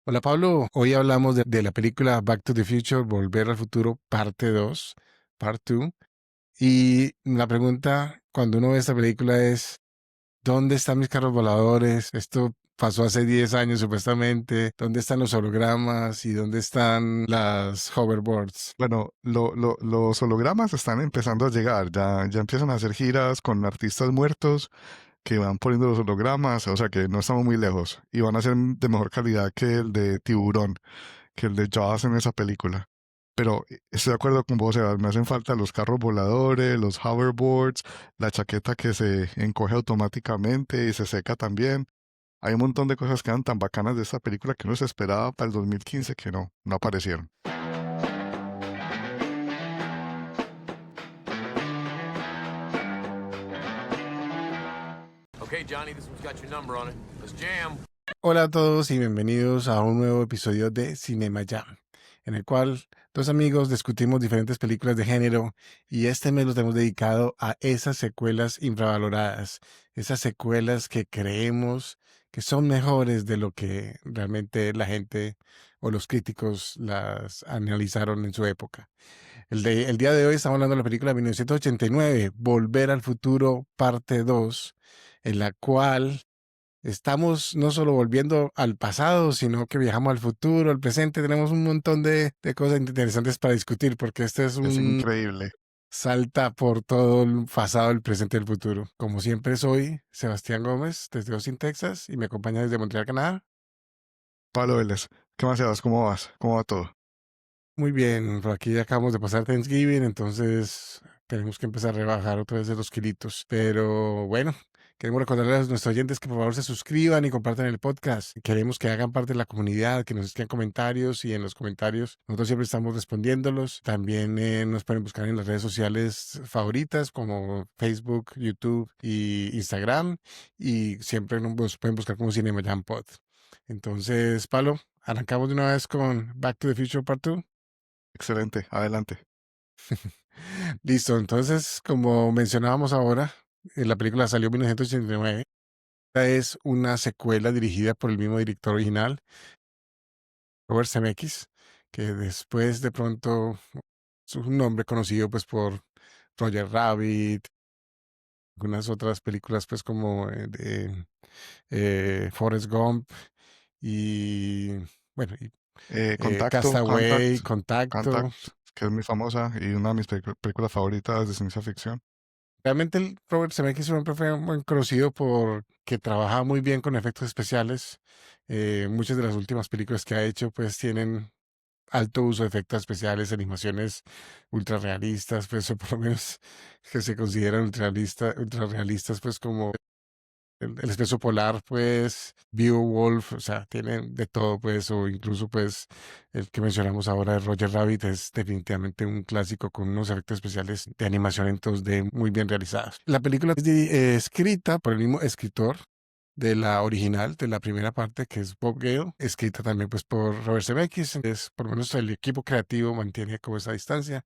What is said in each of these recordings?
Hola Pablo, hoy hablamos de la película Back to the Future, Volver al Futuro, parte 2, part 2. Y la pregunta cuando uno ve esta película es, ¿dónde están mis carros voladores? Esto pasó hace 10 años supuestamente. ¿Dónde están los hologramas y dónde están las hoverboards? Bueno, los hologramas están empezando a llegar, ya empiezan a hacer giras con artistas muertos que van poniendo los hologramas, o sea que no estamos muy lejos y van a ser de mejor calidad que el de Tiburón, que el de Jaws en esa película. Pero estoy de acuerdo con vos, Sebas, me hacen falta los carros voladores, los hoverboards, la chaqueta que se encoge automáticamente y se seca también. Hay un montón de cosas que eran tan bacanas de esta película que uno se esperaba para el 2015 que no aparecieron. Okay, Johnny, this one's got your number on it. Let's jam. Hola a todos y bienvenidos a un nuevo episodio de Cinema Jam, en el cual dos amigos discutimos diferentes películas de género y este mes lo tenemos dedicado a esas secuelas infravaloradas, esas secuelas que creemos que son mejores de lo que realmente la gente o los críticos las analizaron en su época. El día de hoy estamos hablando de la película de 1989, Volver al Futuro, parte 2, en la cual estamos no solo volviendo al pasado, sino que viajamos al futuro, al presente. Tenemos un montón de cosas interesantes para discutir, porque este es Es un increíble. salta por todo el pasado, el presente y el futuro. Como siempre soy Sebastián Gómez, desde Austin, Texas, y me acompaña desde Montreal, Canadá. Pablo Vélez, ¿qué más, Sebas? ¿Cómo vas? ¿Cómo va todo? Muy bien, por aquí acabamos de pasar Thanksgiving, entonces tenemos que empezar a rebajar otra vez de los kilitos. Pero bueno, queremos recordarles a nuestros oyentes que por favor se suscriban y compartan el podcast. Queremos que hagan parte de la comunidad, que nos escriban comentarios y en los comentarios nosotros siempre estamos respondiéndolos. También nos pueden buscar en las redes sociales favoritas como Facebook, YouTube y Instagram y siempre nos pueden buscar como Cinema Jam Pod. Entonces, Pablo, arrancamos de una vez con Back to the Future Part 2. Excelente, adelante. Listo, entonces, como mencionábamos ahora, la película salió en 1989. Esta es una secuela dirigida por el mismo director original, Robert Zemeckis, que después de pronto es un nombre conocido pues por Roger Rabbit, algunas otras películas pues como Forrest Gump y bueno, Contacto, Castaway, Contacto. Contact, que es muy famosa y una de mis películas favoritas de ciencia ficción. Realmente el Robert Zemeckis siempre fue muy conocido por que trabajaba muy bien con efectos especiales. Muchas de las últimas películas que ha hecho pues tienen alto uso de efectos especiales, animaciones ultra realistas, pues o por lo menos que se consideran ultra realistas, pues como el Expreso Polar, pues, Beowulf, o sea, tiene de todo, pues, o incluso, pues, el que mencionamos ahora de Roger Rabbit es definitivamente un clásico con unos efectos especiales de animación en 2D muy bien realizados. La película es escrita por el mismo escritor de la original, de la primera parte, que es Bob Gale, escrita también, pues, por Robert Zemeckis, es, por lo menos el equipo creativo mantiene como esa distancia,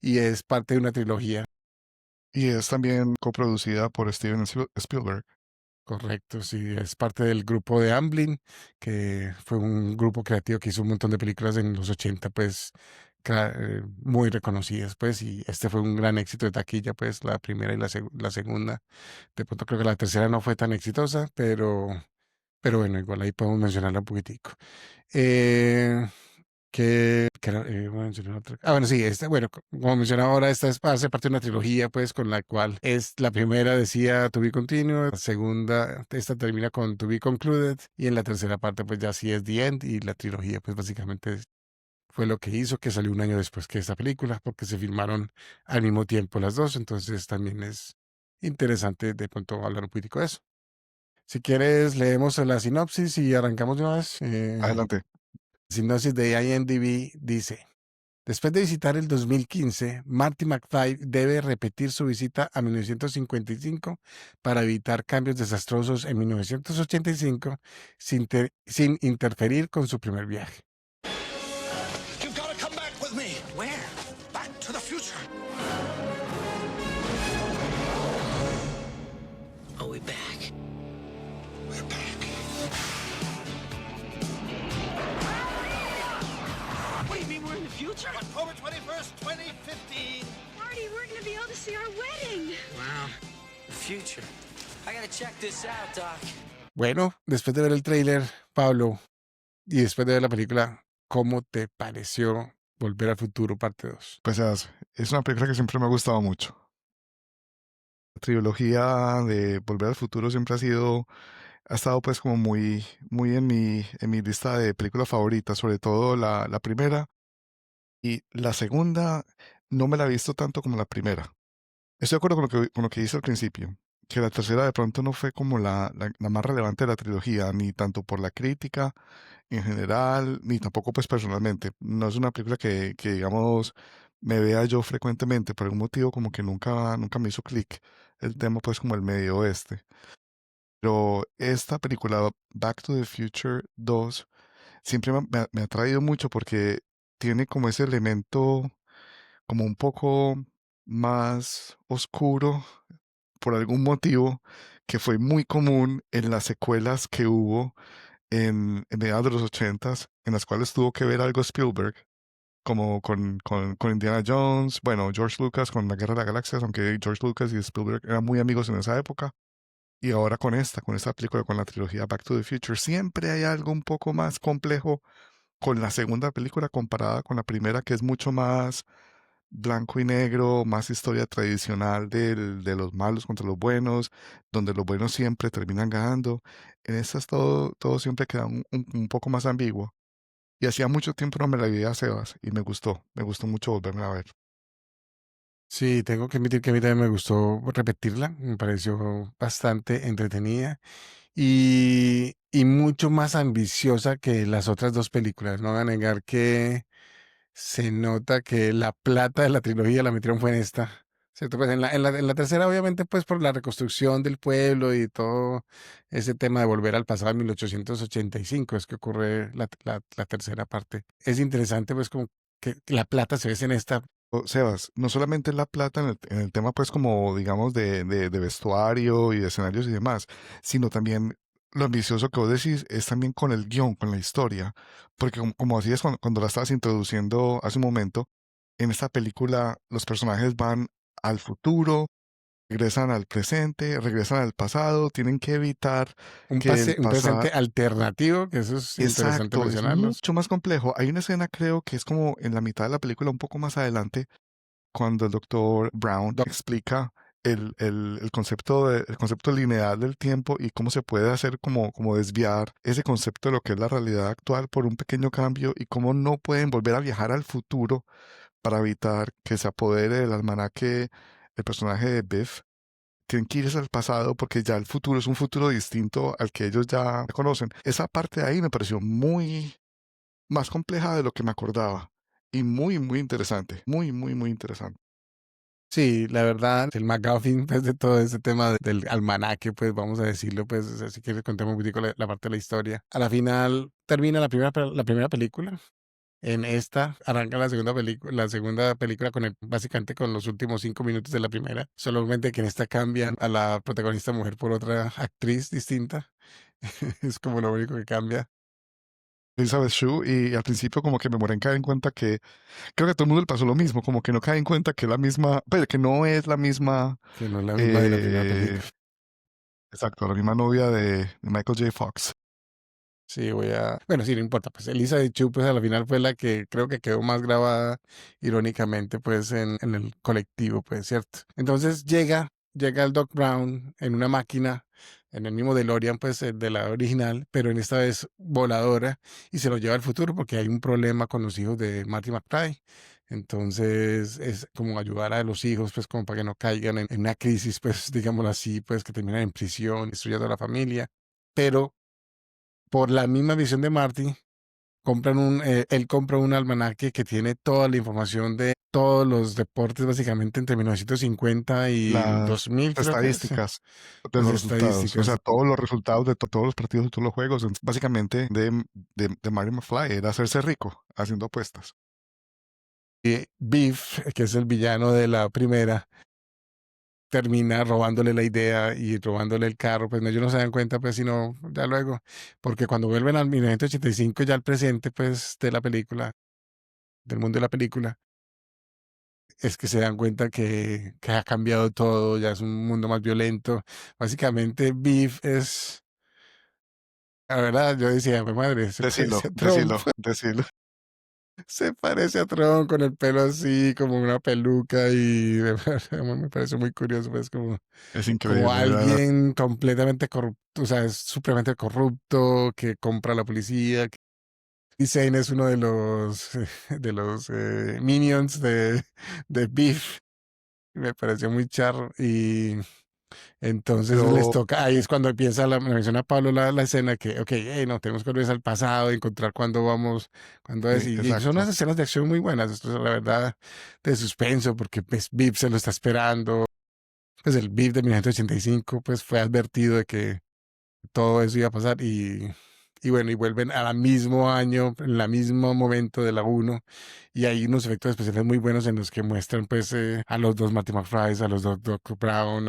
y es parte de una trilogía. Y es también coproducida por Steven Spielberg. Correcto, sí, es parte del grupo de Amblin, que fue un grupo creativo que hizo un montón de películas en los 80, pues muy reconocidas, pues, y este fue un gran éxito de taquilla, pues, la primera y la segunda. De pronto creo que la tercera no fue tan exitosa, pero bueno, igual ahí podemos mencionarla un poquitico. Eh, voy a mencionar otra. Ah, bueno, sí, bueno, como mencionaba ahora, esta hace parte de una trilogía, pues, con la cual es la primera decía To Be Continued, la segunda, esta termina con To Be Concluded, y en la tercera parte, pues, ya sí es The End, y la trilogía, pues, básicamente fue lo que hizo que salió un año después que esta película, porque se filmaron al mismo tiempo las dos, entonces también es interesante de pronto hablar un poquitico de eso. Si quieres, leemos la sinopsis y arrancamos de una vez. Adelante. Sinopsis de IMDb dice: después de visitar el 2015, Marty McFly debe repetir su visita a 1955 para evitar cambios desastrosos en 1985 sin interferir con su primer viaje. You've got to come back with me. Where? Back to the future. Are we back? We're back. 15. Marty, we're gonna be able to see our wedding. Wow. The future. I gotta check this out, Doc. Bueno, después de ver el tráiler, Pablo, y después de ver la película, ¿cómo te pareció Volver al Futuro parte 2? Pues es una película que siempre me ha gustado mucho. La trilogía de Volver al Futuro siempre ha estado pues como muy en mi lista de películas favoritas, sobre todo la primera. Y la segunda no me la he visto tanto como la primera. Estoy de acuerdo con lo que hice al principio, que la tercera de pronto no fue como la más relevante de la trilogía, ni tanto por la crítica en general, ni tampoco pues personalmente. No es una película que digamos me vea yo frecuentemente, por algún motivo como que nunca me hizo clic el tema pues como el medio oeste. Pero esta película, Back to the Future 2, siempre me ha traído mucho porque tiene como ese elemento como un poco más oscuro por algún motivo que fue muy común en las secuelas que hubo en mediados de los ochentas, en las cuales tuvo que ver algo Spielberg, como con Indiana Jones, bueno, George Lucas con La Guerra de las Galaxias, aunque George Lucas y Spielberg eran muy amigos en esa época. Y ahora con esta película, con la trilogía Back to the Future, siempre hay algo un poco más complejo con la segunda película comparada con la primera, que es mucho más blanco y negro, más historia tradicional de los malos contra los buenos, donde los buenos siempre terminan ganando. En estas todo siempre queda un poco más ambiguo. Y hacía mucho tiempo no me la veía a Sebas y me gustó mucho volverme a ver. Sí, tengo que admitir que a mí también me gustó repetirla, me pareció bastante entretenida y mucho más ambiciosa que las otras dos películas. No voy a negar que se nota que la plata de la trilogía la metieron fue en esta. ¿Cierto? Pues en la tercera, obviamente, pues por la reconstrucción del pueblo y todo ese tema de volver al pasado en 1885, es que ocurre la tercera parte. Es interesante, pues, como que la plata se ve en esta. Sebas, no solamente la plata en el tema, pues, como digamos, de vestuario y de escenarios y demás, sino también lo ambicioso que vos decís es también con el guión, con la historia. Porque como así es cuando la estabas introduciendo hace un momento, en esta película los personajes van al futuro, regresan al presente, regresan al pasado, tienen que evitar que el Un presente pasado. alternativo, que eso es interesante Exacto, es mencionarlos. mucho más complejo. Hay una escena, creo que es como en la mitad de la película, un poco más adelante, cuando el doctor Brown explica el concepto lineal del tiempo y cómo se puede hacer como desviar ese concepto de lo que es la realidad actual por un pequeño cambio y cómo no pueden volver a viajar al futuro para evitar que se apodere del almanaque el personaje de Biff. Tienen que irse al pasado porque ya el futuro es un futuro distinto al que ellos ya conocen. Esa parte de ahí me pareció muy más compleja de lo que me acordaba y muy interesante. Muy interesante. Sí, la verdad, el MacGuffin, pues, de todo ese tema del almanaque, pues, vamos a decirlo, pues, así que contemos un poquitico la parte de la historia. A la final termina la primera película. En esta arranca la segunda película básicamente con los últimos 5 minutos de la primera. Solamente que en esta cambian a la protagonista mujer por otra actriz distinta. Es como lo único que cambia. Elizabeth Shue y al principio como que me muero en caer en cuenta que creo que a todo el mundo le pasó lo mismo, como que no cae en cuenta que la misma, pero que no es la misma, Que no es la misma de la primera eh, película. exacto, la misma novia de Michael J. Fox. Sí, bueno, sí, no importa. Pues Elizabeth Chu, pues a la final fue la que creo que quedó más grabada, irónicamente, pues en el colectivo, pues, ¿cierto? Entonces llega el Doc Brown en una máquina, en el mismo DeLorean, pues, de la original, pero en esta vez voladora, y se lo lleva al futuro porque hay un problema con los hijos de Marty McFly. Entonces es como ayudar a los hijos, pues, como para que no caigan en una crisis, pues, digámoslo así, pues, que terminan en prisión, destruyendo a la familia. Pero por la misma visión de Marty, él compra un almanaque que tiene toda la información de todos los deportes, básicamente entre 1950 y Las 2000, creo que es. estadísticas de Las los resultados, o sea, estadísticas. todos los resultados de todos los partidos de todos los juegos, básicamente de Mario McFly era hacerse rico haciendo apuestas. Y Biff, que es el villano de la primera, termina robándole la idea y robándole el carro. Pues no, ellos no se dan cuenta, pues, sino ya luego. Porque cuando vuelven al 1985, ya al presente, pues, de la película, del mundo de la película, es que se dan cuenta que ha cambiado todo, ya es un mundo más violento. Básicamente, Beef es, la verdad, yo decía, "Jue madre, se Decilo, parece a Trump, decilo, decilo. se parece a Trump con el pelo así, como una peluca y de verdad, me parece muy curioso, pues Es como increíble, la verdad. alguien completamente corrupto, o sea, es supremamente corrupto, que compra a la policía. Y Zane es uno de los, de los minions de Beef. Me pareció muy charro y entonces les Pero, toca, ahí es cuando empieza, me menciona Pablo la escena que, ok, hey, no, tenemos que volver al pasado, encontrar cuándo vamos, cuándo es, y son unas exacto, escenas de acción muy buenas, esto es la verdad de suspenso, porque pues Beef se lo está esperando, pues el Beef de 1985 pues fue advertido de que todo eso iba a pasar y bueno, y vuelven al mismo año, en el mismo momento de la uno y hay unos efectos especiales muy buenos en los que muestran pues a los dos Marty McFly, a los dos Doc Brown,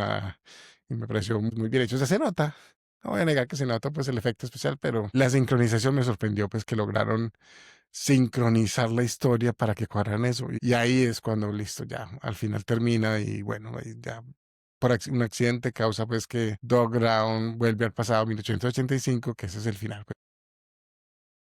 y me pareció muy bien hecho. O sea, se nota, no voy a negar que se nota pues el efecto especial, pero la sincronización me sorprendió pues que lograron sincronizar la historia para que cuadran eso. Y ahí es cuando listo, ya al final termina y bueno, ahí ya por un accidente causa pues que Doc Brown vuelve al pasado 1885, que ese es el final, pues.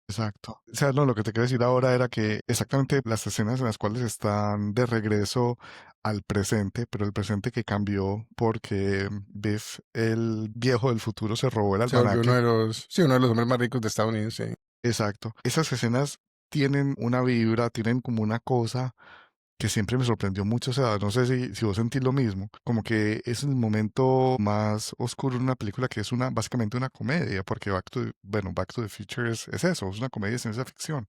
exacto. O sea, no, lo que te quiero decir ahora era que exactamente las escenas en las cuales están de regreso al presente, pero el presente que cambió porque Biff, el viejo del futuro, se robó el Se volvió uno almanaque. de los, sí, uno de los hombres más ricos de Estados Unidos, sí. Exacto. Esas escenas tienen una vibra, tienen como una cosa que siempre me sorprendió mucho. O sea, no sé si vos sentís lo mismo. Como que es el momento más oscuro de una película que es básicamente una comedia, porque Back to the Future es eso, es una comedia de ciencia ficción.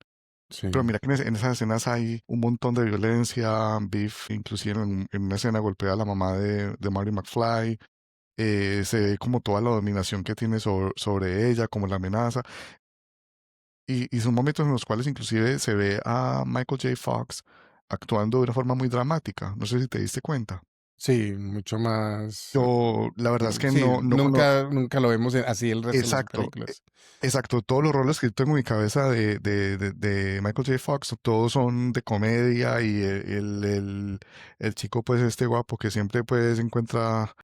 Pero Sí, mira que en esas escenas hay un montón de violencia. Biff, inclusive en una escena, golpea a la mamá de Marty McFly. Se ve como toda la dominación que tiene sobre ella, como la amenaza. Y son momentos en los cuales inclusive se ve a Michael J. Fox actuando de una forma muy dramática. No sé si te diste cuenta. sí, mucho más, Yo, la verdad es que sí, no conozco. nunca lo vemos así el resto de las Exacto, películas. exacto. Todos los roles que tengo en mi cabeza de Michael J. Fox, todos son de comedia y el chico, pues, este guapo que siempre, pues, encuentra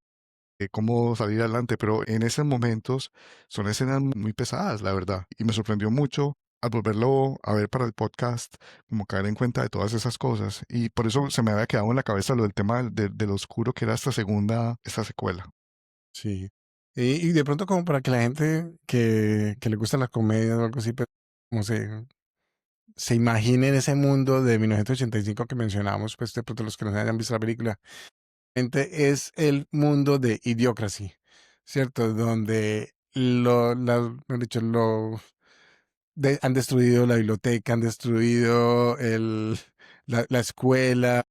cómo salir adelante, pero en esos momentos son escenas muy pesadas, la verdad. Y me sorprendió mucho al volverlo a ver para el podcast, como caer en cuenta de todas esas cosas. Y por eso se me había quedado en la cabeza lo del tema del oscuro que era esta secuela. Sí. Y de pronto como para que la gente que le gusta la comedia o algo así, pero como se imagine en ese mundo de 1985 que mencionamos, pues de pronto los que no hayan visto la película, es el mundo de Idiocracy, ¿cierto? Donde mejor dicho, han destruido la biblioteca, han destruido la escuela,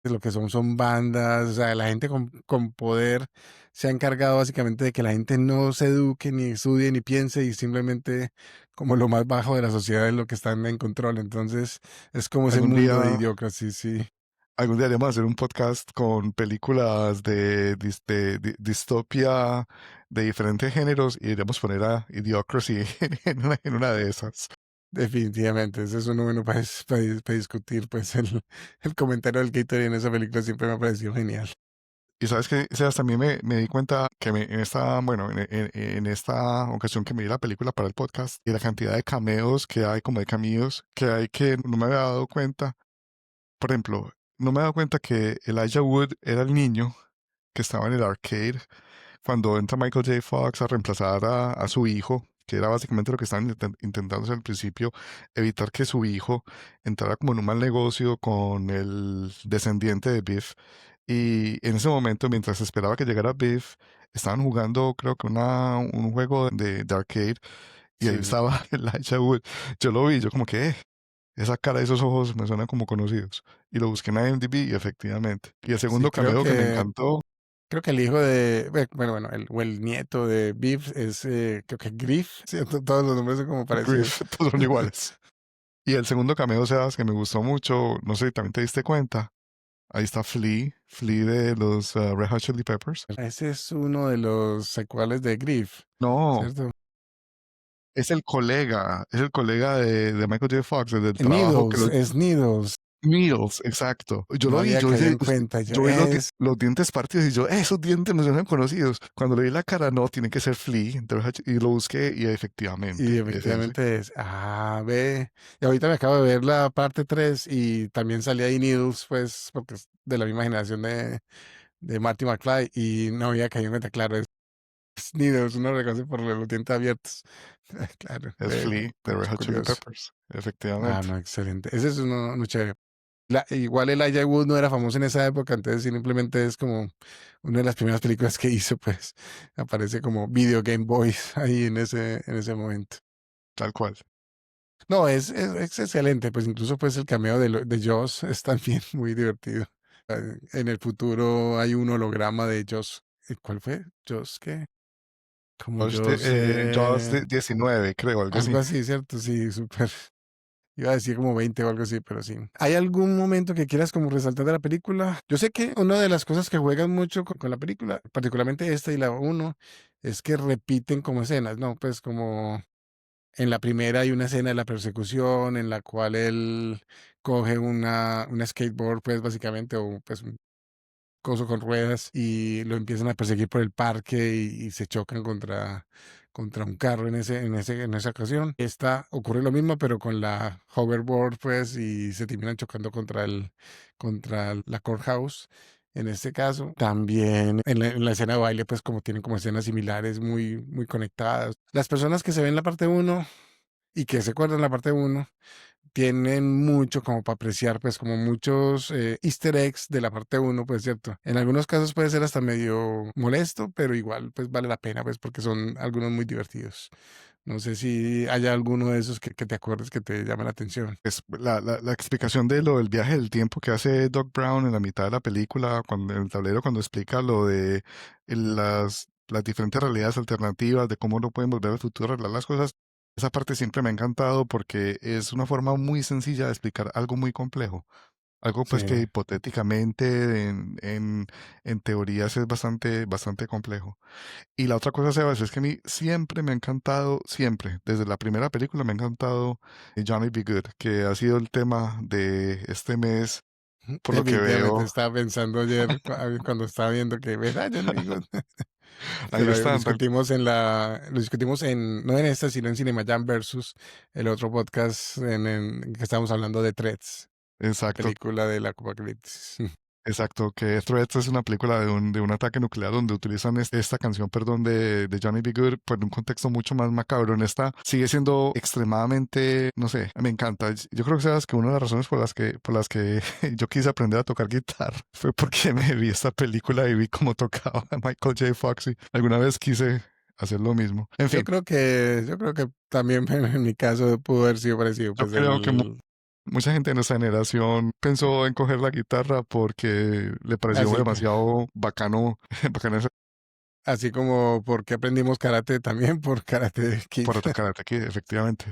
lo que son bandas, o sea, la gente con poder se ha encargado básicamente de que la gente no se eduque, ni estudie, ni piense, y simplemente como lo más bajo de la sociedad es lo que están en control. Entonces, es como ese Algún mundo de día, Idiocracy, sí. algún día haremos hacer un podcast con películas de distopia de diferentes géneros y iremos poner a Idiocracy en una de esas. Definitivamente, ese es uno bueno para discutir, pues el comentario del Gatorade en esa película siempre me ha parecido genial. Y sabes que, Sebas, también me di cuenta que en esta, bueno, en esta ocasión que me vi la película para el podcast y la cantidad de cameos que hay, como de cameos que hay que no me había dado cuenta. Por ejemplo, no me he dado cuenta que Elijah Wood era el niño que estaba en el arcade cuando entra Michael J. Fox a reemplazar a su hijo, que era básicamente lo que estaban intentando desde el principio, evitar que su hijo entrara como en un mal negocio con el descendiente de Biff. Y en ese momento, mientras esperaba que llegara Biff, estaban jugando, creo que un juego de arcade, y ahí Sí, estaba Elijah Wood. Yo lo vi, yo como que, esa cara y esos ojos me suenan como conocidos. Y lo busqué en IMDb y efectivamente. Y el sí, segundo cameo que me encantó, creo que el hijo bueno, o el nieto de Biff es, creo que Griff, ¿cierto? Todos los nombres son como parecidos. Griff, todos son iguales. Y el segundo cameo, Sebas, que me gustó mucho, no sé si también te diste cuenta, ahí está Flea de los Red Hot Chili Peppers. Ese es uno de los secuales de Griff, No, ¿cierto? es el colega de Michael J. Fox, desde el trabajo que Es Needles. Needles, exacto. Yo No lo vi, había caído en cuenta. yo vi los dientes partidos y yo, esos dientes me suenan conocidos. Cuando le vi la cara, no, tiene que ser Flea. Entonces, y lo busqué y Y efectivamente es ese. efectivamente ve. Y ahorita me acabo de ver la parte 3 y también salía ahí Needles, pues, porque es de la misma generación de Marty McFly y no había caído en cuenta, claro, es Needles, uno lo reconoce por los dientes abiertos. Claro, Es Flea de Red es Hot Chili curioso. Peppers, Ah, efectivamente. no, excelente. Ese es uno chévere. Igual el Elijah Wood no era famoso en esa época, entonces simplemente es como una de las primeras películas que hizo, pues aparece como Video Game Boys ahí en ese momento. Tal cual. No, es excelente, pues incluso pues el cameo de Joss es también muy divertido. En el futuro hay un holograma de Joss. ¿Cuál fue? ¿Joss qué? Como Joss, Jaws 19, creo, algo algo así. así, ¿cierto? Sí, súper. Iba a decir como 20 o algo así, pero sí. ¿Hay algún momento que quieras como resaltar de la película? Yo sé que una de las cosas que juegan mucho con la película, particularmente esta y la uno, es que repiten como escenas, ¿no? Pues como en la primera hay una escena de la persecución en la cual él coge una skateboard, pues básicamente, o pues un coso con ruedas y lo empiezan a perseguir por el parque y se chocan contra un carro en esa ocasión. Esta ocurre lo mismo, pero con la hoverboard, pues, y se terminan chocando contra la courthouse. En este caso, también en la escena de baile, pues como tienen como escenas similares muy conectadas. Las personas que se ven la parte uno y que se acuerdan la parte uno tienen mucho como para apreciar, pues como muchos easter eggs de la parte uno, pues cierto. En algunos casos puede ser hasta medio molesto, pero igual pues vale la pena, pues porque son algunos muy divertidos. No sé si hay alguno de esos que te acuerdes que te llame la atención. Es la explicación de lo del viaje del tiempo que hace Doc Brown en la mitad de la película, cuando, en el tablero, cuando explica lo de las diferentes realidades alternativas, de cómo no pueden volver al futuro a arreglar las cosas. Esa parte siempre me ha encantado porque es una forma muy sencilla de explicar algo muy complejo. Algo Sí. pues que hipotéticamente en teorías es bastante complejo. Y la otra cosa, Sebas, es que a mí siempre me ha encantado, siempre, desde la primera película me ha encantado Johnny B. Good, que ha sido el tema de este mes, por lo que Definitivamente veo. estaba pensando ayer cuando estaba viendo que, ¿verdad? Yo no digo que Ahí están, lo discutimos no en esta, sino en Cinema Jam versus el otro podcast en que estábamos hablando de Threads, la exacto, película del apocalipsis. exacto, que Threads es una película de un ataque nuclear donde utilizan esta canción, perdón, de Johnny B. Good, pues en un contexto mucho más macabro. En esta sigue siendo extremadamente, no sé, me encanta. Yo creo que sabes que una de las razones por las que yo quise aprender a tocar guitarra fue porque me vi esta película y vi cómo tocaba Michael J. Fox y alguna vez quise hacer lo mismo. En fin, Yo creo que también en mi caso pudo haber sido parecido, yo pues creo que mucha gente de nuestra generación pensó en coger la guitarra porque le pareció así, demasiado bacano, bacano así como porque aprendimos karate también por Karate Kid. para tocar Karate Kid, efectivamente.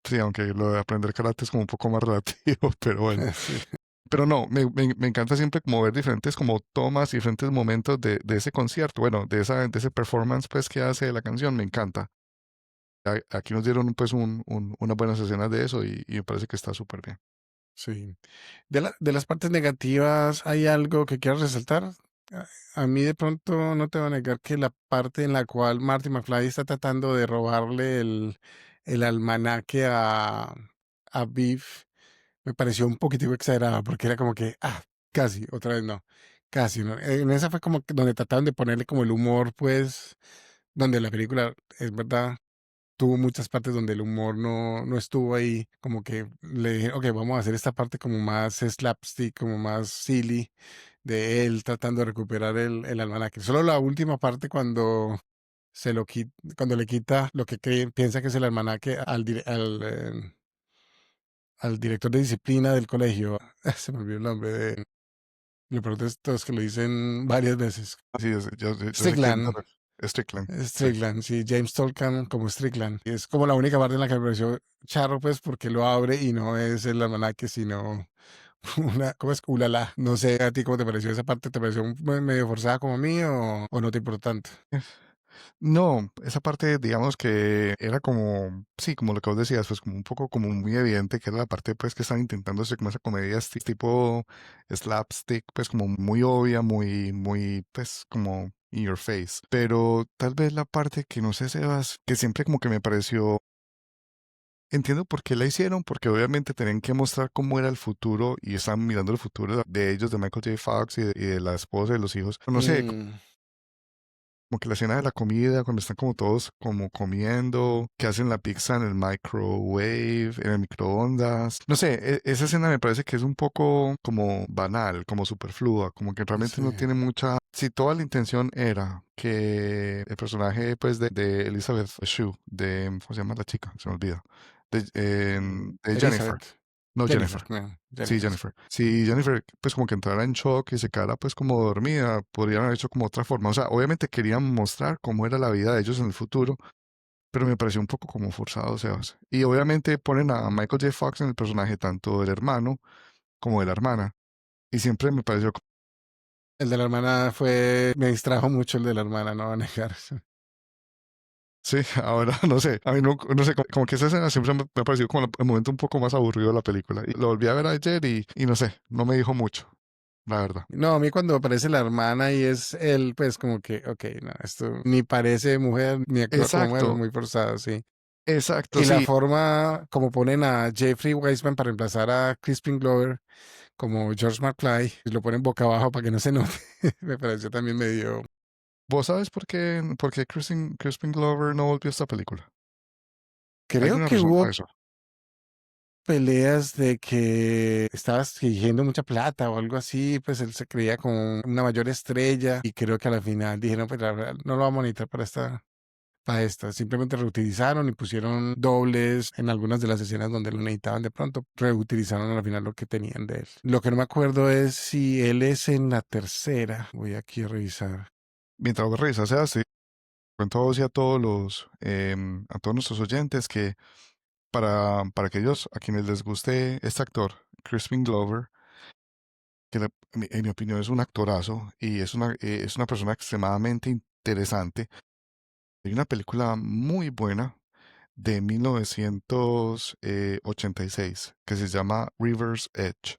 Sí, aunque lo de aprender karate es como un poco más relativo, pero bueno. Sí, Pero no, me encanta siempre como ver diferentes como tomas y diferentes momentos de ese concierto, bueno, de ese performance pues que hace de la canción, me encanta. Aquí nos dieron pues unas buenas escenas de eso y me parece que está súper bien. sí. De las partes negativas, ¿hay algo que quieras resaltar? A mí de pronto no te voy a negar que la parte en la cual Marty McFly está tratando de robarle el almanaque a Beef me pareció un poquitico exagerada porque era como que, casi, otra vez no, casi, ¿no? En esa fue como que donde trataron de ponerle como el humor, pues, donde la película, es verdad, tuvo muchas partes donde el humor no estuvo ahí, como que le dije, ok, vamos a hacer esta parte como más slapstick, como más silly, de él tratando de recuperar el almanaque. Solo la última parte cuando le quita lo que piensa que es el almanaque al director de disciplina del colegio. Se me olvidó el nombre de... Lo peor es todos que lo dicen varias veces. Así es, yo sé quién Strickland. es Strickland, sí, Strickland, sí, James Tolkien como Strickland. Y es como la única parte en la que me pareció charro, pues, porque lo abre y no es el almanaque, sino ¿cómo es? Ulala. No sé a ti cómo te pareció esa parte, ¿te pareció medio forzada como a mí o no te importa tanto? No, esa parte, digamos que era como, sí, como lo que vos decías, pues como un poco como muy evidente que era la parte pues que están intentando hacer como esa comedia tipo slapstick, pues como muy obvia, muy, pues como in your face. Pero tal vez la parte que no sé, Sebas, que siempre como que me pareció, entiendo por qué la hicieron, porque obviamente tenían que mostrar cómo era el futuro y estaban mirando el futuro de ellos, de Michael J. Fox y de la esposa y de los hijos. No sé, Mm, como que la escena de la comida, cuando están como todos como comiendo, que hacen la pizza en el microwave, en el microondas. No sé, esa escena me parece que es un poco como banal, como superflua, como que realmente sí, no tiene mucha... Si toda la intención era que el personaje pues de Elizabeth Shue, de... ¿Cómo se llama la chica? Se me olvida. De Jennifer. Elizabeth. No, Jennifer, Jennifer. no, Sí, Jennifer, sí. Jennifer. Si Jennifer, pues como que entrara en shock y se quedara pues como dormida, podrían haber hecho como otra forma. O sea, obviamente querían mostrar cómo era la vida de ellos en el futuro, pero me pareció un poco como forzado, Sebas. Y obviamente ponen a Michael J. Fox en el personaje tanto del hermano como de la hermana. Y siempre me pareció, El de la hermana me distrajo mucho el de la hermana, no voy a negar. sí, ahora no sé, a mí no sé, como que esa escena siempre me ha parecido como el momento un poco más aburrido de la película. Y lo volví a ver ayer y no sé, no me dijo mucho, la verdad. No, a mí cuando aparece la hermana y es él, pues como que, ok, no, esto ni parece mujer, ni actúa como mujer, Exacto, muy forzado, sí. exacto, Y la sí. forma como ponen a Jeffrey Weissman para reemplazar a Crispin Glover como George McFly, y lo ponen boca abajo para que no se note, me pareció también medio... ¿Vos sabes por qué Crispin Glover no volvió a esta película? ¿Hay Creo alguna que razón para hubo eso? peleas de que estaba exigiendo mucha plata o algo así, pues él se creía como una mayor estrella y creo que a la final dijeron, pues la verdad, no lo vamos a necesitar para esta. Simplemente reutilizaron y pusieron dobles en algunas de las escenas donde lo necesitaban de pronto. Reutilizaron al final lo que tenían de él. Lo que no me acuerdo es si él es en la tercera. Voy aquí a revisar. Mientras vos revisas, sí, cuento a vos y a todos nuestros oyentes que para aquellos a quienes les guste este actor, Crispin Glover, que en mi opinión es un actorazo y es una persona extremadamente interesante. Hay una película muy buena de 1986 que se llama River's Edge.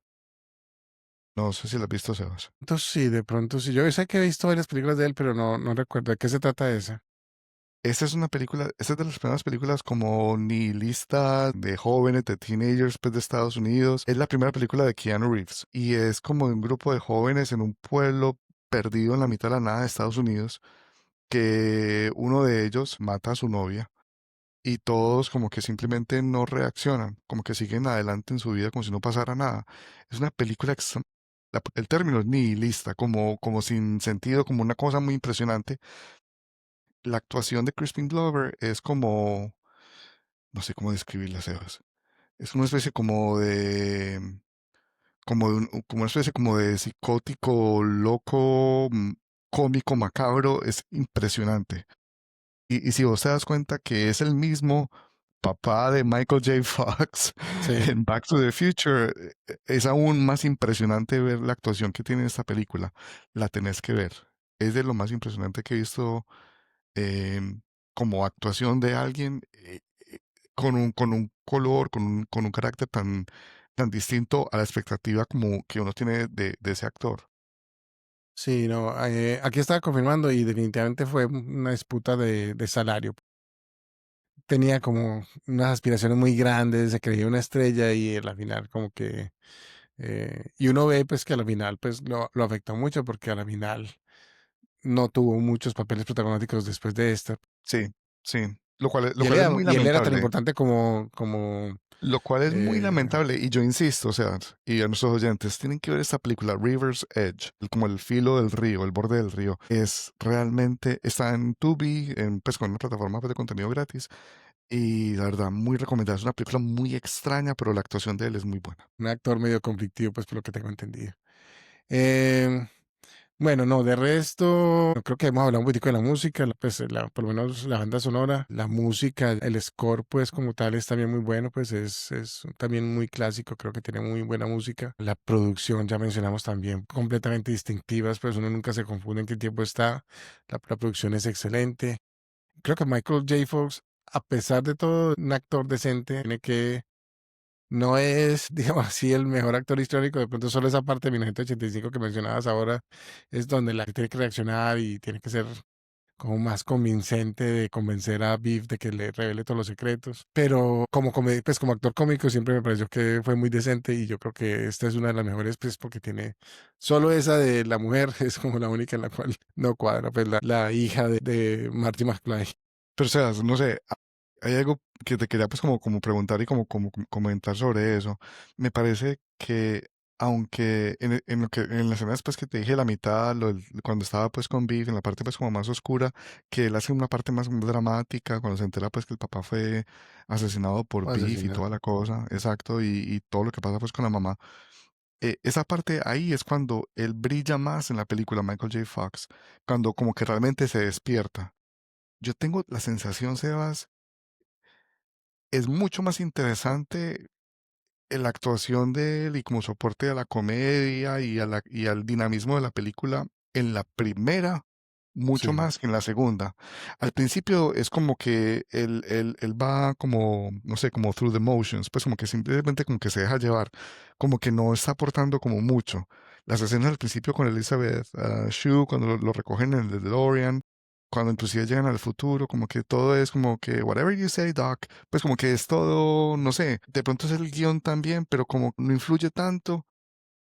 No sé si la has visto, Sebas. Entonces sí, de pronto sí. Yo sé que he visto varias películas de él, pero no recuerdo de qué se trata esa. Esta es de las primeras películas como nihilistas de jóvenes, de teenagers pues, de Estados Unidos. Es la primera película de Keanu Reeves y es como de un grupo de jóvenes en un pueblo perdido en la mitad de la nada de Estados Unidos, que uno de ellos mata a su novia y todos como que simplemente no reaccionan, como que siguen adelante en su vida como si no pasara nada. Es una película, el término es nihilista, como sin sentido, como una cosa muy impresionante. La actuación de Crispin Glover es como, no sé cómo describirla, Sebas. Es una especie como una especie como de psicótico, loco, cómico, macabro. Es impresionante. Y si vos te das cuenta que es el mismo papá de Michael J. Fox Sí, en Back to the Future, es aún más impresionante ver la actuación que tiene esta película. La tenés que ver. Es de lo más impresionante que he visto em, como actuación de alguien con un color, con un carácter tan distinto a la expectativa como que uno tiene de ese actor. sí, no. Aquí estaba confirmando y definitivamente fue una disputa de salario. Tenía como unas aspiraciones muy grandes, se creía una estrella y a la final como que... y uno ve pues que a la final pues lo afectó mucho porque a la final no tuvo muchos papeles protagónicos después de esta. Sí, sí. Lo cual es muy Y él era tan lamentable. importante como Lo cual es muy eh, lamentable. Y yo insisto, o sea, y a nuestros oyentes, tienen que ver esta película, River's Edge, como el filo del río, el borde del río. Está en Tubi, pues con una plataforma pues, de contenido gratis. Y la verdad, muy recomendada. Es una película muy extraña, pero la actuación de él es muy buena. un actor medio conflictivo, pues por lo que tengo entendido. Eh, Bueno, no, de resto, creo que hemos hablado un poquitico de la música, pues por lo menos la banda sonora, la música, el score, pues como tal, es también muy bueno, pues es también muy clásico, creo que tiene muy buena música. La producción, ya mencionamos también, completamente distintivas, pues uno nunca se confunde en qué tiempo está. La producción es excelente. Creo que Michael J. Fox, a pesar de todo, un actor decente, tiene que no es, digamos así, el mejor actor histórico. De pronto solo esa parte de 1985 que mencionabas ahora es donde la que tiene que reaccionar y tiene que ser como más convincente de convencer a Biff de que le revele todos los secretos. Pero pues como actor cómico siempre me pareció que fue muy decente y yo creo que esta es una de las mejores pues porque tiene solo esa de la mujer es como la única en la cual no cuadra, pues la hija de Marty McFly. Pero, o sea, no sé, hay algo que te quería pues como preguntar y como comentar sobre eso. Me parece que aunque en lo que en las escenas pues que te dije la mitad, cuando estaba pues con Viv, en la parte pues como más oscura, que él hace una parte más dramática, cuando se entera pues que el papá fue asesinado por Viv y Asesinato. toda la cosa, exacto, y todo lo que pasa pues con la mamá. Esa parte ahí es cuando él brilla más en la película Michael J. Fox, cuando como que realmente se despierta. Yo tengo la sensación, Sebas, es mucho más interesante la actuación de él y como soporte a la comedia y al dinamismo de la película en la primera, mucho Sí. más que en la segunda. Al principio es como que él va como, no sé, como through the motions, pues como que simplemente como que se deja llevar, como que no está aportando como mucho. Las escenas al principio con Elizabeth Shue, cuando lo recogen en el DeLorean, cuando inclusive llegan al futuro, como que todo es como que whatever you say, Doc, pues como que es todo, no sé, de pronto es el guión también, pero como no influye tanto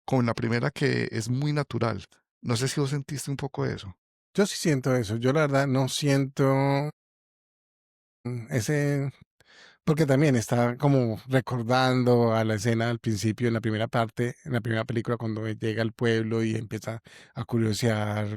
como en la primera que es muy natural. No sé si vos sentiste un poco eso. Yo sí siento eso. Yo la verdad no siento ese, porque también está como recordando a la escena al principio, en la primera parte, en la primera película, cuando llega al pueblo y empieza a curiosear,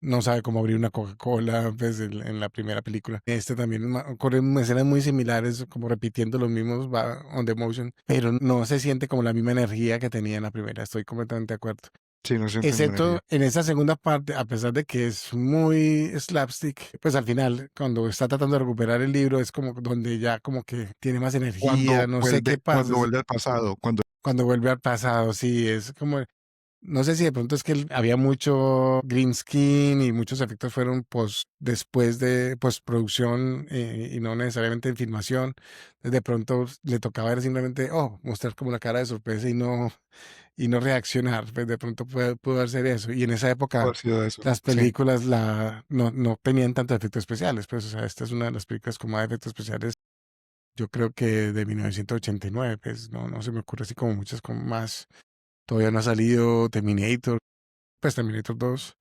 no sabe cómo abrir una Coca-Cola, pues en la primera película. Este también ocurren escenas muy similares, como repitiendo los mismos, va on the motion, pero no se siente como la misma energía que tenía en la primera. Estoy completamente de acuerdo. Sí, no siente mi Excepto energía. en esa segunda parte, a pesar de que es muy slapstick, pues al final, cuando está tratando de recuperar el libro, es como donde ya como que tiene más energía, no sé qué pasa, Cuando vuelve al pasado, cuando cuando vuelve al pasado, sí, es como, no sé si de pronto es que había mucho green screen y muchos efectos fueron después de postproducción y no necesariamente en filmación. Entonces, de pronto le tocaba ver simplemente, oh, mostrar como la cara de sorpresa y no reaccionar, pues de pronto pudo ser eso. Y en esa puede época haber sido eso. las Sí, películas no tenían tantos efectos especiales, pues o sea, esta es una de las películas con más efectos especiales, yo creo que de 1989, pues no se me ocurre así como muchas con más. Todavía no ha salido Terminator, pues Terminator 2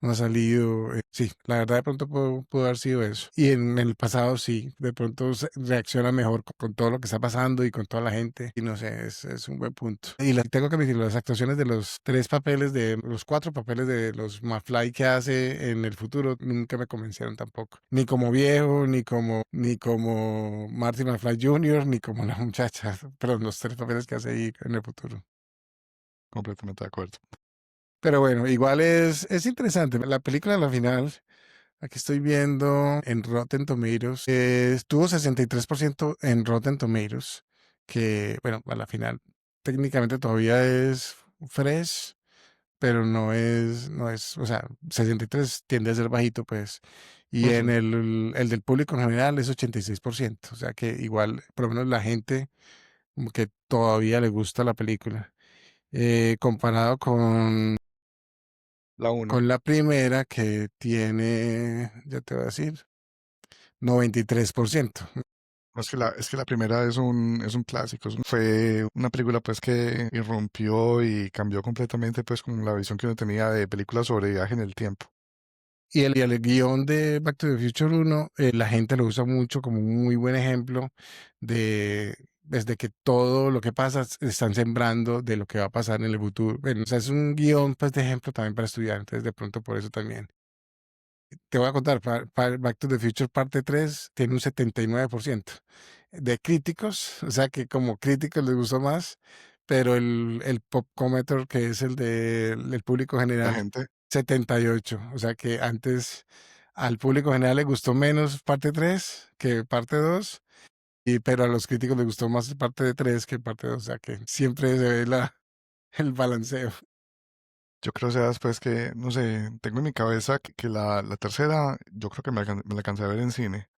no ha salido. Sí, la verdad de pronto pudo haber sido eso. Y en el pasado sí, de pronto reacciona mejor con todo lo que está pasando y con toda la gente. Y no sé, es un buen punto. Y tengo que admitir, las actuaciones de los los cuatro papeles de los McFly que hace en el futuro nunca me convencieron tampoco. Ni como viejo, ni como Marty McFly Jr., ni como la muchacha. Pero los tres papeles que hace ahí en el futuro. completamente de acuerdo. Pero bueno, igual es interesante. La película a la final, aquí estoy viendo en Rotten Tomatoes, estuvo 63% en Rotten Tomatoes, que bueno, a la final técnicamente todavía es fresh, pero no es, o sea, 63 tiende a ser bajito, pues. Y en Ujú. el del público en general es 86%, o sea que igual, por lo menos la gente como que todavía le gusta la película. Comparado La uno. con la primera que tiene, ya te voy a decir, 93%. Es que la primera es un clásico, fue una película pues que irrumpió y cambió completamente pues con la visión que uno tenía de películas sobre viaje en el tiempo. Y el guión de Back to the Future 1, la gente lo usa mucho como un muy buen ejemplo desde que todo lo que pasa están sembrando de lo que va a pasar en el futuro. Bueno, o sea, es un guión pues de ejemplo también para estudiantes, de pronto por eso también. Te voy a contar, Back to the Future parte 3 tiene un 79% de críticos, o sea que como críticos les gustó más, pero el popcometer, que es el público La general, gente, 78. O sea que antes al público general le gustó menos parte 3 que parte 2, pero a los críticos les gustó más parte 3 que parte 2. O sea que siempre se ve el balanceo. yo creo, o sea, después que, no sé, tengo en mi cabeza que la tercera, yo creo que me la alcancé a ver en cine.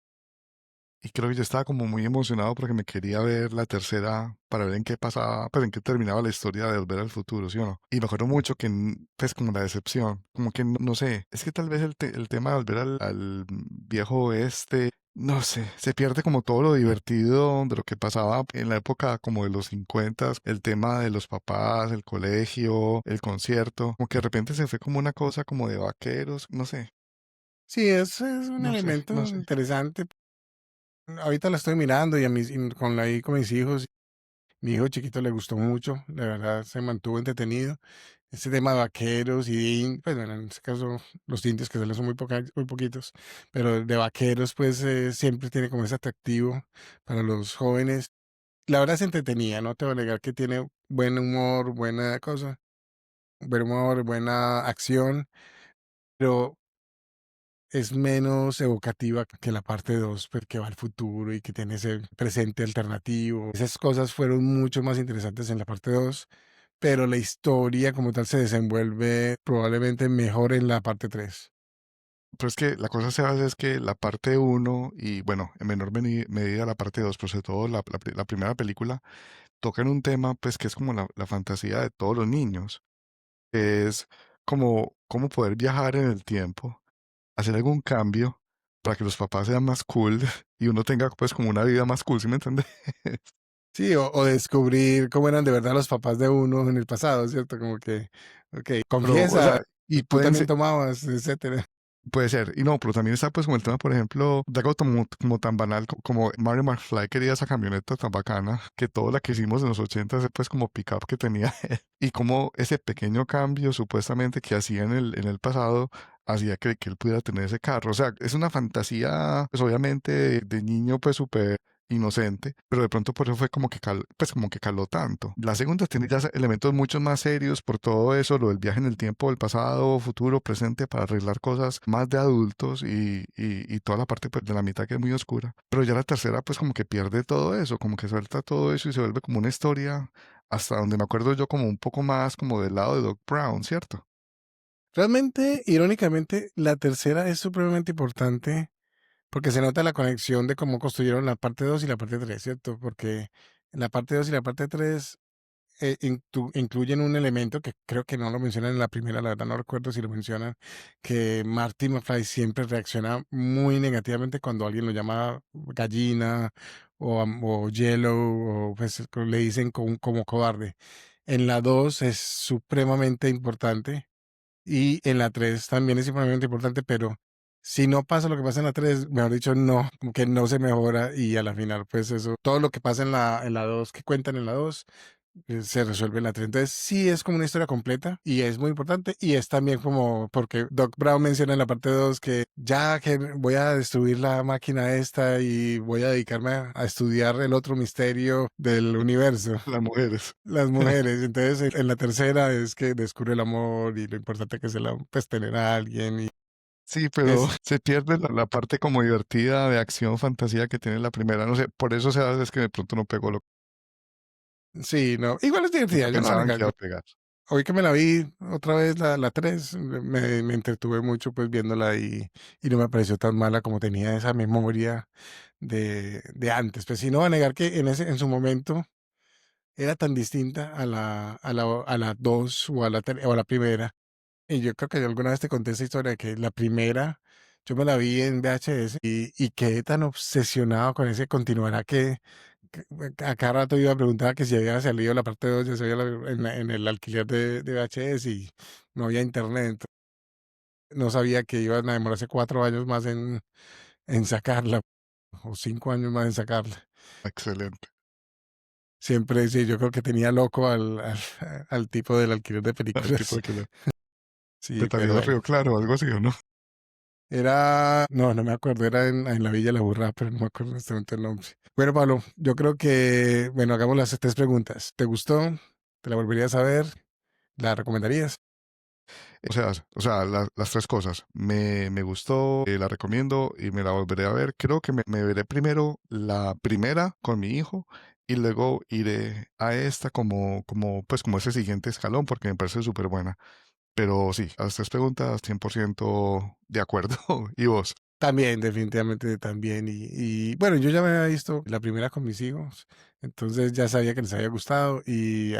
Y creo que yo estaba como muy emocionado porque me quería ver la tercera para ver en qué pasaba, pues en qué terminaba la historia de Volver al Futuro, ¿sí o no? Y me acuerdo mucho que, pues como la decepción, como que no sé, es que tal vez el tema de volver al viejo oeste, no sé, se pierde como todo lo divertido de lo que pasaba en la época como de los 50, el tema de los papás, el colegio, el concierto, como que de repente se fue como una cosa como de vaqueros, no sé, Sí, es un no sé, elemento no sé. interesante. Ahorita la estoy mirando ahí con mis hijos. Mi hijo chiquito le gustó mucho, de verdad se mantuvo entretenido. Este tema de vaqueros pues bueno, en este caso los indios que salen son muy poquitos, pero de vaqueros pues siempre tiene como ese atractivo para los jóvenes. La verdad es entretenida, no te voy a negar que tiene buen humor, buen humor, buena acción, pero es menos evocativa que la parte 2, pues, que va al futuro y que tiene ese presente alternativo. Esas cosas fueron mucho más interesantes en la parte 2, pero la historia como tal se desenvuelve probablemente mejor en la parte 3. Pero es que la cosa se hace es que la parte uno y bueno, en menor medida la parte 2 pero sobre todo la primera película, tocan un tema pues que es como la fantasía de todos los niños, que es como cómo poder viajar en el tiempo, hacer algún cambio para que los papás sean más cool y uno tenga pues como una vida más cool, ¿sí me entiendes? Sí, o descubrir cómo eran de verdad los papás de uno en el pasado, ¿cierto? Como que, ok, Pero, o sea, confiesa, y tú pueden también ser, tomabas, etcétera. puede ser, y no, pero también está pues como el tema, por ejemplo, de algo como tan banal como Marty McFly quería esa camioneta tan bacana, que toda la que hicimos en los 80 pues como pickup que tenía, y como ese pequeño cambio supuestamente que hacía en el pasado, hacía que él pudiera tener ese carro. O sea, es una fantasía, pues obviamente de niño pues súper inocente, pero de pronto por eso fue como que pues como que caló tanto. La segunda tiene ya elementos mucho más serios por todo eso, lo del viaje en el tiempo, del pasado, futuro, presente, para arreglar cosas más de adultos y toda la parte pues de la mitad que es muy oscura. Pero ya la tercera pues como que pierde todo eso, como que suelta todo eso y se vuelve como una historia hasta donde me acuerdo yo como un poco más como del lado de Doc Brown, ¿cierto? Realmente, irónicamente, la tercera es supremamente importante porque se nota la conexión de cómo construyeron la parte 2 y la parte 3, ¿cierto? Porque en la parte 2 y la parte 3 incluyen un elemento que creo que no lo mencionan en la primera, la verdad no recuerdo si lo mencionan, que Marty McFly siempre reacciona muy negativamente cuando alguien lo llama gallina o yellow, o pues le dicen como cobarde. En la 2 es supremamente importante y en la 3 también es supremamente importante, pero si no pasa lo que pasa en la 3, mejor dicho, no, como que no se mejora y a la final, pues eso, todo lo que pasa en la 2 que cuentan en la 2 se resuelve en la 3. Entonces sí es como una historia completa y es muy importante y es también como porque Doc Brown menciona en la parte 2 que ya que voy a destruir la máquina esta y voy a dedicarme a estudiar el otro misterio del universo, Las mujeres. las mujeres. Entonces en la tercera es que descubre el amor y lo importante que es pues tener a alguien y Sí, pero es, se pierde la parte como divertida de acción, fantasía que tiene la primera. No sé, por eso se hace es que de pronto no pegó sí, no, igual es lo divertida, que yo no voy a pensaban que negar. iba a pegar. Hoy que me la vi otra vez, la 3 me entretuve mucho pues viéndola y no me pareció tan mala como tenía esa memoria de antes. Pues sí, no voy a negar que en su momento era tan distinta a la 2 o a la primera. Y yo creo que yo alguna vez te conté esa historia de que la primera, yo me la vi en VHS y quedé tan obsesionado con ese continuará que a cada rato iba a preguntar que si había salido la parte 2 ya se veía en el alquiler de VHS y no había internet. Entonces no sabía que iban a demorarse 4 años más en sacarla o 5 años más en sacarla. Excelente. Siempre, sí, yo creo que tenía loco al tipo del alquiler de El tipo películas. de que le Sí, pero Betadino bueno. Río Claro, algo así, ¿o no? No me acuerdo, era en la Villa La Burra, pero no me acuerdo en este momento el nombre. Bueno, Pablo, yo creo que, bueno, hagamos las tres preguntas. ¿Te gustó? ¿Te la volverías a ver? ¿La recomendarías? Las tres cosas. Me gustó, la recomiendo y me la volveré a ver. Creo que me veré primero la primera con mi hijo y luego iré a esta como ese siguiente escalón porque me parece súper buena. Pero sí, a las tres preguntas, 100% de acuerdo. ¿Y vos? También, definitivamente también. Bueno, yo ya me había visto la primera con mis hijos, entonces ya sabía que les había gustado y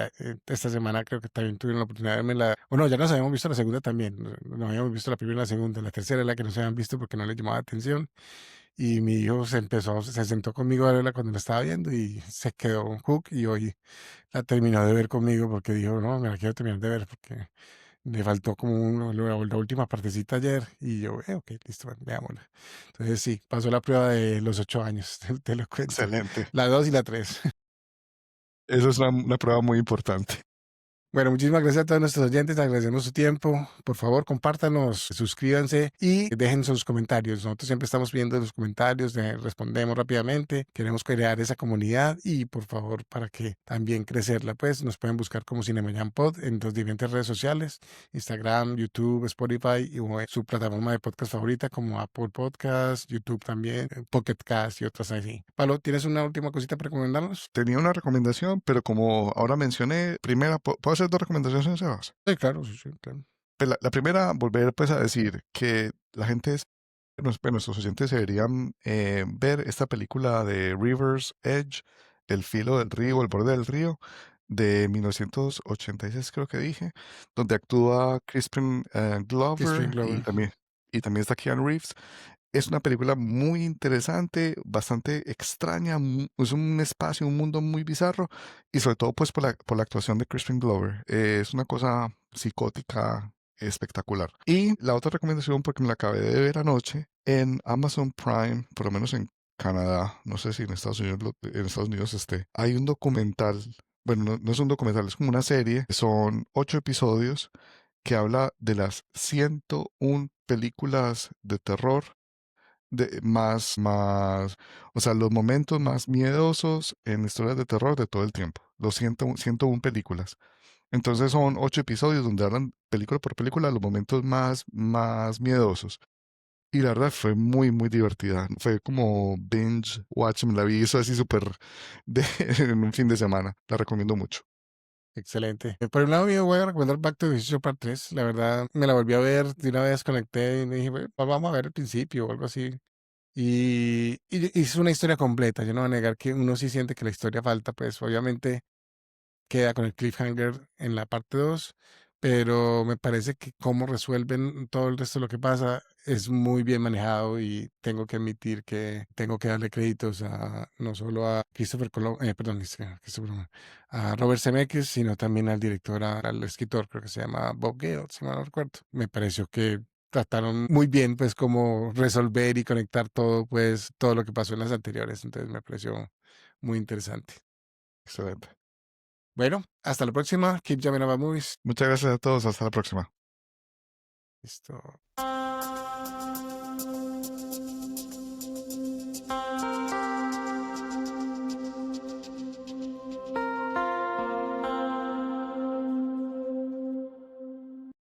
esta semana creo que también tuvieron la oportunidad de verme o no, ya nos habíamos visto la segunda también, no habíamos visto la primera y la segunda, la tercera es la que no se habían visto porque no les llamaba atención y mi hijo se sentó conmigo a verla cuando la estaba viendo y se quedó un hook y hoy la terminó de ver conmigo porque dijo, no, me la quiero terminar de ver porque le faltó como la última partecita ayer y yo, ok, listo, bueno, veámosla. Entonces sí, pasó la prueba de los 8 años, te lo cuento. Excelente. La 2 y la 3. Eso es una prueba muy importante. Bueno, muchísimas gracias a todos nuestros oyentes, agradecemos su tiempo. Por favor, compártanos, suscríbanse y dejen sus comentarios. Nosotros siempre estamos viendo los comentarios, respondemos rápidamente. Queremos crear esa comunidad y por favor, para que también crecerla, pues nos pueden buscar como Cinema Pod en las diferentes redes sociales, Instagram, YouTube, Spotify o en su plataforma de podcast favorita como Apple Podcast, YouTube también, Pocket Cast y otras así. Pablo, ¿tienes una última cosita para recomendarnos? Tenía una recomendación, pero como ahora mencioné, primera, ¿puedo hacer dos recomendaciones, Sebas? Sí, claro, sí, sí, claro. Pues la primera, volver pues a decir que la gente, nuestros oyentes deberían ver esta película de River's Edge, El filo del río, El borde del río, de 1986 creo que dije, donde actúa Crispin Crispin Glover Glover. y también está Keanu Reeves. Es una película muy interesante, bastante extraña, es un espacio, un mundo muy bizarro y sobre todo pues por la actuación de Crispin Glover. Es una cosa psicótica espectacular. Y la otra recomendación, porque me la acabé de ver anoche en Amazon Prime, por lo menos en Canadá, no sé si en Estados Unidos, en Estados Unidos hay un documental, bueno, no es un documental, es como una serie, son 8 episodios que habla de las 101 películas de terror o sea, los momentos más miedosos en historias de terror de todo el tiempo. Los 101 películas. Entonces son 8 episodios donde hablan película por película los momentos más miedosos. Y la verdad fue muy, muy divertida. Fue como binge watch, me la vi eso así súper en un fin de semana. La recomiendo mucho. Excelente. Por un lado, yo voy a recomendar Back to the Future Part 3. La verdad, me la volví a ver, de una vez conecté y me dije, "Bueno, pues vamos a ver el principio o algo así. Y es una historia completa. Yo no voy a negar que uno sí siente que la historia falta, pues obviamente queda con el cliffhanger en la parte 2, pero me parece que cómo resuelven todo el resto de lo que pasa es muy bien manejado y tengo que admitir que tengo que darle créditos a no solo a Christopher Nolan, a Robert Zemeckis, sino también al director, al escritor, creo que se llama Bob Gale, si mal no recuerdo. Me pareció que trataron muy bien, pues, cómo resolver y conectar todo, pues, todo lo que pasó en las anteriores. Entonces me pareció muy interesante. Excelente. Bueno, hasta la próxima. Keep jamming about movies. Muchas gracias a todos. Hasta la próxima. Listo.